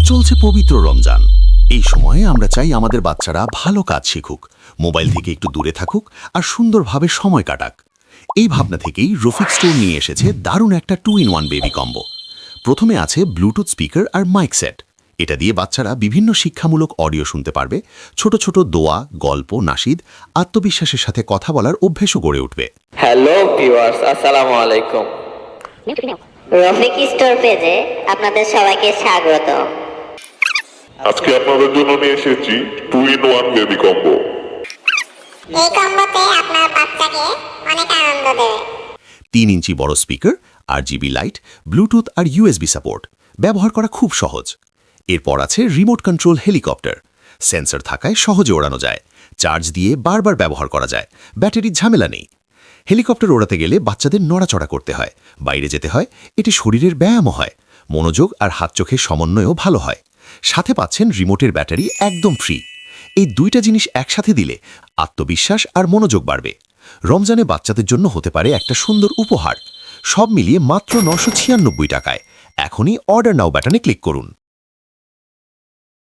চলছে পবিত্র রমজান। এই সময়ে আমরা চাই আমাদের বাচ্চারা ভালো কাজ শিখুক, মোবাইল থেকে একটু দূরে থাকুক আর সুন্দরভাবে সময় কাটাক। এই ভাবনা থেকেই রফিক স্টোর নিয়ে এসেছে দারুণ একটা 2-in-1 বেবি কম্বো। প্রথমে আছে ব্লুটুথ স্পিকার আর মাইক সেট। এটা দিয়ে বাচ্চারা বিভিন্ন শিক্ষামূলক অডিও শুনতে পারবে, ছোট ছোট দোয়া, গল্প, নাশিদ, আত্মবিশ্বাসের সাথে কথা বলার অভ্যেসও গড়ে উঠবে। হ্যালো ভিউয়ার্স, আসসালামু আলাইকুম। রফিক স্টোর পেজে আপনাদের সবাইকে স্বাগত। আজকে আপনাদের জন্য নিয়ে এসেছি 2-in-1 বেবি কম্বো। এই কম্বোতে আপনার বাচ্চাকে অনেক আনন্দ দেবে। 3 ইঞ্চি বড় স্পিকার, RGB লাইট, ব্লুটুথ আর USB সাপোর্ট, ব্যবহার করা খুব সহজ। এরপর আছে রিমোট কন্ট্রোল হেলিকপ্টার। সেন্সর থাকায় সহজে ওড়ানো যায়, চার্জ দিয়ে বারবার ব্যবহার করা যায়, ব্যাটারির ঝামেলা নেই। হেলিকপ্টার ওড়াতে গেলে বাচ্চাদের নড়াচড়া করতে হয়, বাইরে যেতে হয়, এটি শরীরের ব্যায়ামও হয়, মনোযোগ আর হাত চোখের সমন্বয়ও ভালো হয়। সাথে পাচ্ছেন রিমোটের ব্যাটারি একদম ফ্রি। এই দুইটা জিনিস একসাথে দিলে আত্মবিশ্বাস আর মনোযোগ বাড়বে। রমজানে বাচ্চাদের জন্য হতে পারে একটা সুন্দর উপহার। সব মিলিয়ে মাত্র 996 টাকায়। এখনই অর্ডার নাও বাটনে ক্লিক করুন।